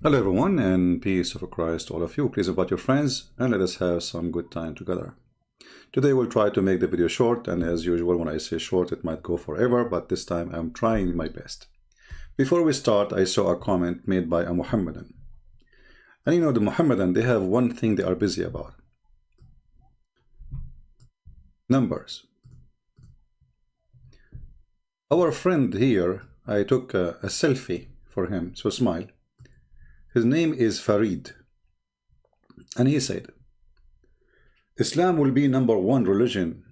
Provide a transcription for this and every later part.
Hello everyone, and peace of Christ to all of you. Please invite your friends and let us have some good time together. Today we'll try to make the video short, and as usual when I say short it might go forever, but this time I'm trying my best. Before we start, I saw a comment made by a Muhammadan. And you know, the Muhammadan, they have one thing they are busy about. Numbers. Our friend here, I took a selfie for him, so smile. His name is Farid. And he said, Islam will be #1 religion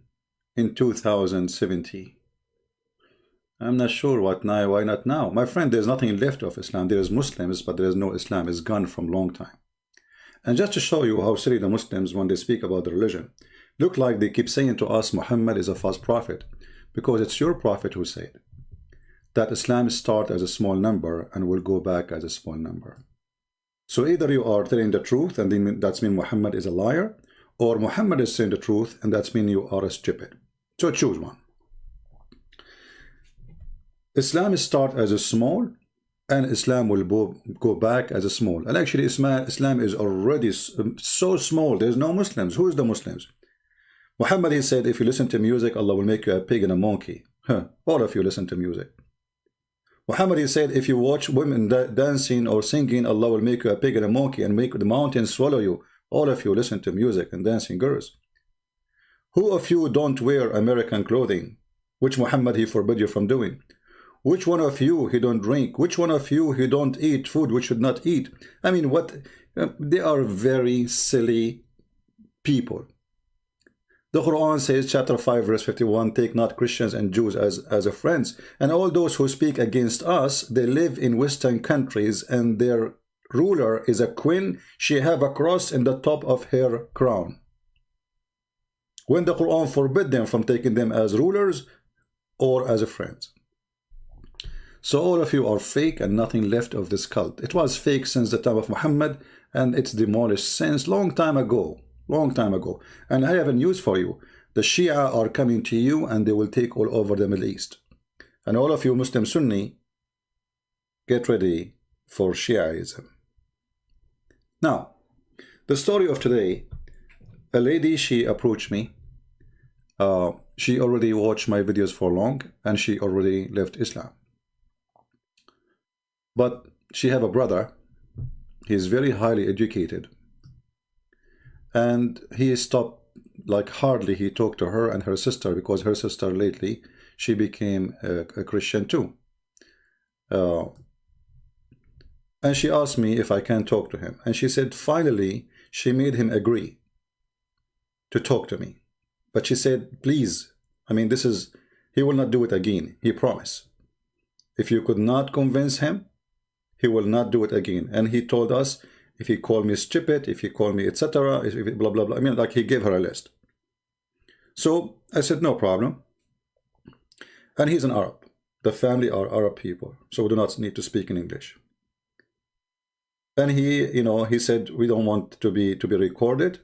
in 2070. I'm not sure what now, why not now? My friend, there's nothing left of Islam. There is Muslims, but there is no Islam. It's gone from long time. And just to show you how silly the Muslims, when they speak about the religion, look like they keep saying to us, Muhammad is a false prophet, because it's your prophet who said that Islam starts as a small number and will go back as a small number. So either you are telling the truth, and then that's mean Muhammad is a liar, or Muhammad is saying the truth, and that's mean you are a stupid. So choose one. Islam starts as a small, and Islam will go back as a small. And actually Islam is already so small, there's no Muslims. Who is the Muslims? Muhammad, he said, if you listen to music, Allah will make you a pig and a monkey. All of you listen to music. Muhammad, he said, if you watch women dancing or singing, Allah will make you a pig and a monkey and make the mountains swallow you. All of you listen to music and dancing girls. Who of you don't wear American clothing, which Muhammad, he forbid you from doing? Which one of you he don't drink? Which one of you he don't eat food which should not eat? I mean, what? They are very silly people. The Quran says, chapter 5, verse 51, take not Christians and Jews as a friends. And all those who speak against us, they live in Western countries, and their ruler is a queen. She have a cross in the top of her crown. When the Quran forbid them from taking them as rulers or as a friends. So all of you are fake and nothing left of this cult. It was fake since the time of Muhammad, and it's demolished since long time ago. Long time ago. And I have a news for you. The Shia are coming to you, and they will take all over the Middle East. And all of you Muslim Sunni, get ready for Shiaism. Now, the story of today, a lady, she approached me. She already watched my videos for long, and she already left Islam. But she have a brother. He is very highly educated. And he stopped, like hardly he talked to her and her sister, because her sister lately, she became a Christian too. And she asked me if I can talk to him. And she said finally she made him agree to talk to me. But she said, please, I mean, he will not do it again. He promised. If you could not convince him, he will not do it again. And he told us, if he called me stupid, if he called me etc., if blah blah blah. I mean, like he gave her a list. So I said no problem. And he's an Arab. The family are Arab people, so we do not need to speak in English. And he, you know, he said we don't want to be recorded.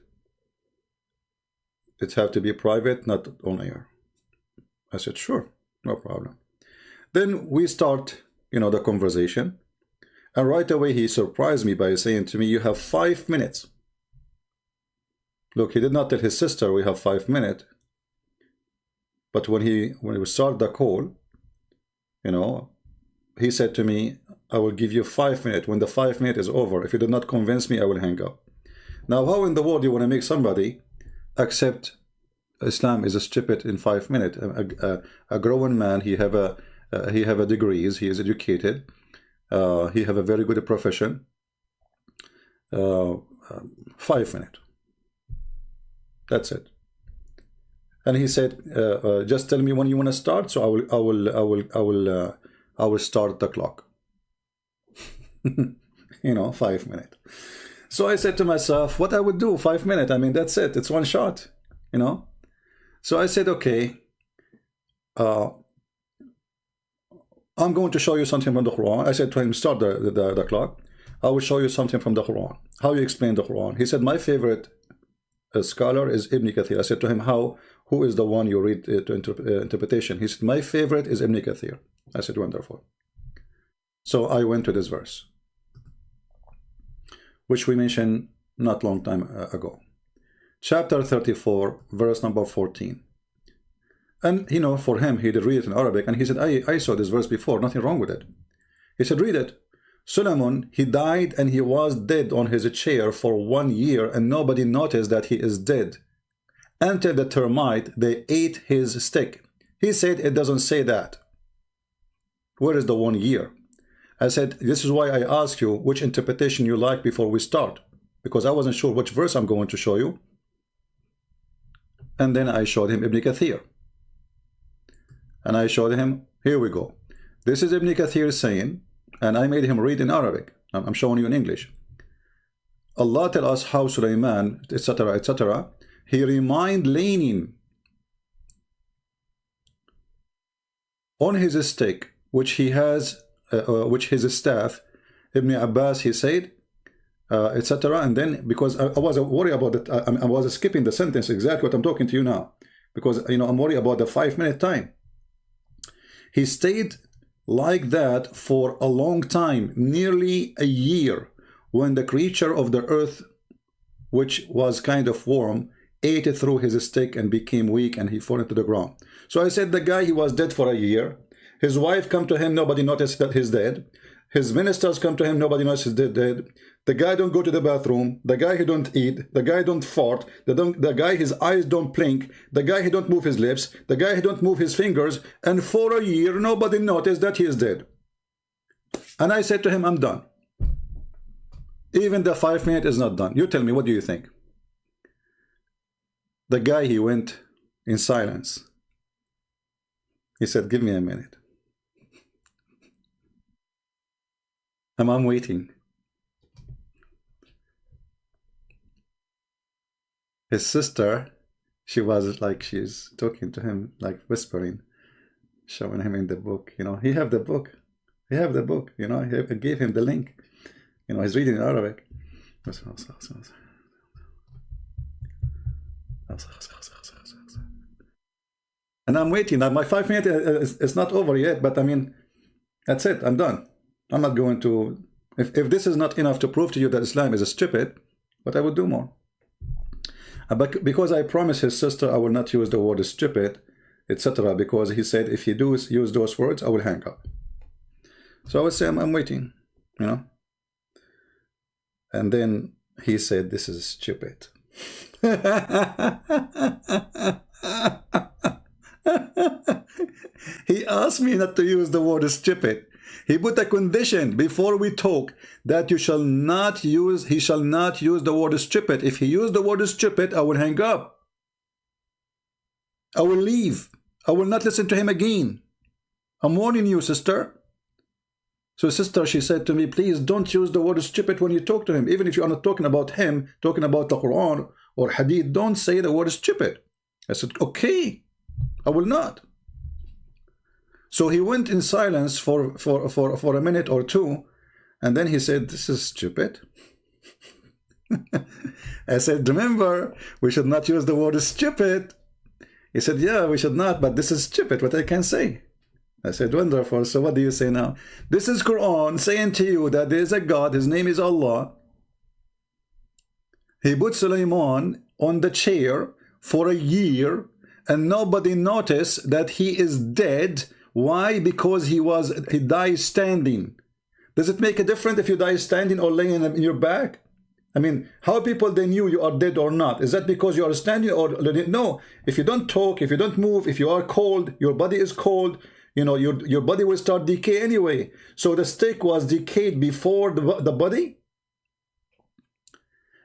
It have to be private, not on air. I said sure, no problem. Then we start, you know, the conversation. And right away, he surprised me by saying to me, you have 5 minutes. Look, he did not tell his sister we have 5 minutes. But when we start the call, you know, he said to me, I will give you 5 minutes. When the 5 minutes is over, if you do not convince me, I will hang up. Now, how in the world you want to make somebody accept Islam is a stupid in 5 minutes? A grown man, he have a degrees, he is educated. He have a very good profession. 5 minutes. That's it. And he said, just tell me when you want to start, so I will start the clock. You know, 5 minutes. So I said to myself, what I would do 5 minutes? I mean, that's it. It's one shot. You know. So I said, okay. I'm going to show you something from the Quran. I said to him, start the clock. I will show you something from the Quran. How you explain the Quran? He said, my favorite scholar is Ibn Kathir. I said to him, who is the one you read to interpretation? He said, my favorite is Ibn Kathir. I said, wonderful. So I went to this verse. which we mentioned not long time ago. Chapter 34, verse number 14. And you know, for him, he did read it in Arabic, and he said, I saw this verse before, nothing wrong with it. He said, read it. Solomon, he died and he was dead on his chair for 1 year, and nobody noticed that he is dead. Until the termite, they ate his stick. He said, it doesn't say that. Where is the 1 year? I said, this is why I asked you which interpretation you like before we start, because I wasn't sure which verse I'm going to show you. And then I showed him Ibn Kathir. And I showed him, here we go. This is Ibn Kathir saying, and I made him read in Arabic. I'm showing you in English. Allah tell us how Sulaiman, etc., etc., he remained leaning on his stick, which he has, which his staff. Ibn Abbas, he said, etc. And then, because I was worried about that, I was skipping the sentence, exactly what I'm talking to you now, because you know I'm worried about the 5-minute time. He stayed like that for a long time, nearly a year, when the creature of the earth, which was kind of warm, ate it through his stick and became weak, and he fell into the ground. So I said the guy, he was dead for a year. His wife come to him, nobody noticed that he's dead. His ministers come to him, nobody knows he's dead. The guy don't go to the bathroom. The guy he don't eat. The guy don't fart. The guy, his eyes don't blink. The guy he don't move his lips. The guy he don't move his fingers. And for a year, nobody noticed that he is dead. And I said to him, I'm done. Even the 5 minutes is not done. You tell me, what do you think? The guy, he went in silence. He said, give me a minute. And I'm waiting. His sister, she was like, she's talking to him, like whispering, showing him in the book. You know, he have the book. He have the book. You know, I gave him the link. You know, he's reading in Arabic. And I'm waiting. Now, my 5 minutes is not over yet, but I mean, that's it. I'm done. I'm not going to... If this is not enough to prove to you that Islam is stupid, but I would do more. But because I promised his sister I will not use the word stupid, etc., because he said if he does use those words, I will hang up. So I would say I'm waiting, you know. And then he said, this is stupid. He asked me not to use the word stupid. He put a condition before we talk that you shall not use, he shall not use the word stupid. If he used the word stupid, I will hang up. I will leave. I will not listen to him again. I'm warning you, sister. So sister, she said to me, please don't use the word stupid when you talk to him. Even if you are not talking about him, talking about the Quran or Hadith, don't say the word stupid. I said, okay, I will not. So he went in silence for a minute or two, and then he said, this is stupid. I said, remember, we should not use the word stupid. He said, yeah, we should not, but this is stupid, what I can say. I said, wonderful, so what do you say now? This is Quran saying to you that there is a God, his name is Allah. He put Sulaiman on the chair for a year, and nobody noticed that he is dead. Why? Because he died standing. Does it make a difference if you die standing or laying in your back? I mean, how people they knew you are dead or not? Is that because you are standing or no? If you don't talk, if you don't move, if you are cold, your body is cold, you know, your body will start decay anyway. So the stick was decayed before the body.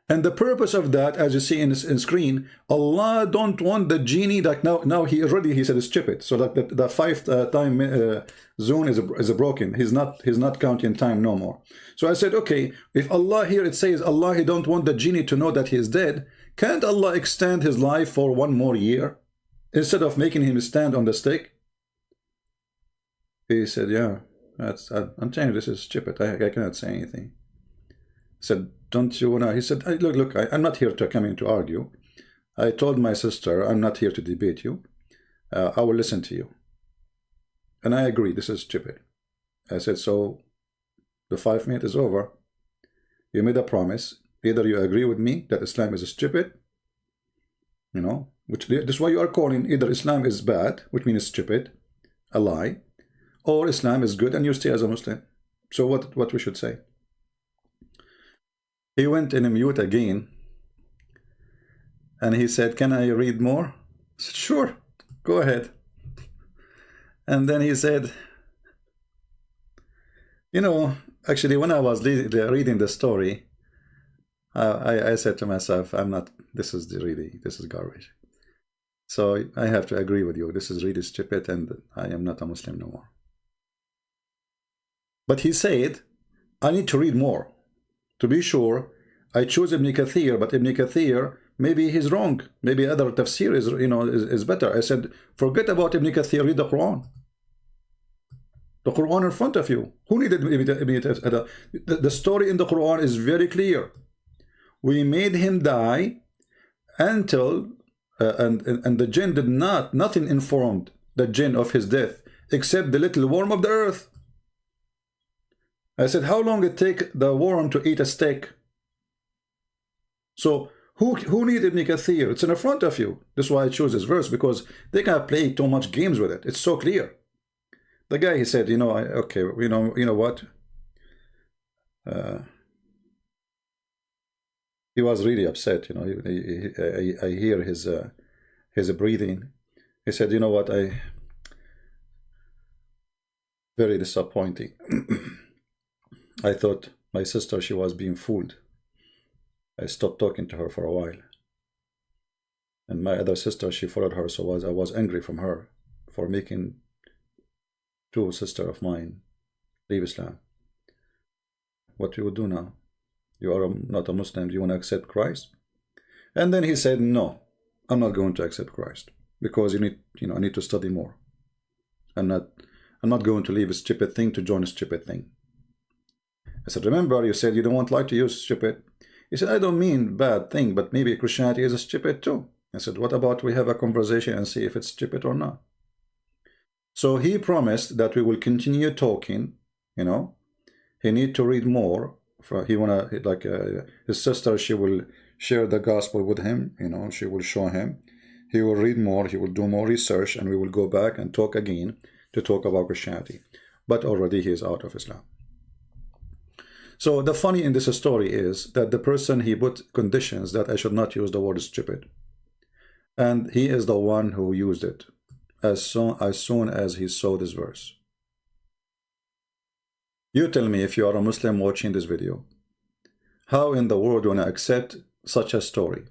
And the purpose of that, as you see in screen, Allah don't want the genie that now he said it's stupid. So that the 5 time zone is broken. He's not counting time no more. So I said, okay, if Allah here it says Allah he don't want the genie to know that he is dead, can't Allah extend his life for 1 more year instead of making him stand on the stick? He said, yeah, I'm telling you this is stupid. I cannot say anything. I said, don't you wanna? He said, look, I'm not here to come in to argue. I told my sister, I'm not here to debate you. I will listen to you. And I agree, this is stupid. I said, so the 5 minutes is over. You made a promise. Either you agree with me that Islam is stupid, you know, which this is why you are calling either Islam is bad, which means stupid, a lie, or Islam is good and you stay as a Muslim. So what we should say? He went in a mute again and he said, can I read more? I said, sure, go ahead. And then he said, you know, actually when I was reading the story, I said to myself, this is garbage. So I have to agree with you. This is really stupid and I am not a Muslim no more. But he said, I need to read more. To be sure, I choose Ibn Kathir, but Ibn Kathir, maybe he's wrong. Maybe other tafsir is better. I said, forget about Ibn Kathir, read the Quran. The Quran in front of you. Who needed Ibn Kathir? The story in the Quran is very clear. We made him die until, and the jinn did nothing informed the jinn of his death, except the little worm of the earth. I said, how long it take the worm to eat a steak? So who need Ibn Kathir? It's in front of you. That's why I chose this verse, because they can't play too much games with it. It's so clear. The guy, he said, you know, okay, you know what? He was really upset. You know, I hear his breathing. He said, you know what? Very disappointing. I thought my sister, she was being fooled. I stopped talking to her for a while. And my other sister, she followed her, so I was angry from her for making two sisters of mine leave Islam. What you would do now? You are not a Muslim, do you want to accept Christ? And then he said, no, I'm not going to accept Christ, because I need to study more. I'm not going to leave a stupid thing to join a stupid thing. I said, remember, you said you don't like to use stupid. He said, I don't mean bad thing, but maybe Christianity is a stupid too. I said, what about we have a conversation and see if it's stupid or not? So he promised that we will continue talking, you know. He need to read more. He wanna, like, his sister, she will share the gospel with him, you know, she will show him. He will read more, he will do more research, and we will go back and talk again to talk about Christianity. But already he is out of Islam. So the funny in this story is that the person, he put conditions that I should not use the word stupid. And he is the one who used it as soon as he saw this verse. You tell me, if you are a Muslim watching this video, how in the world do you want to accept such a story?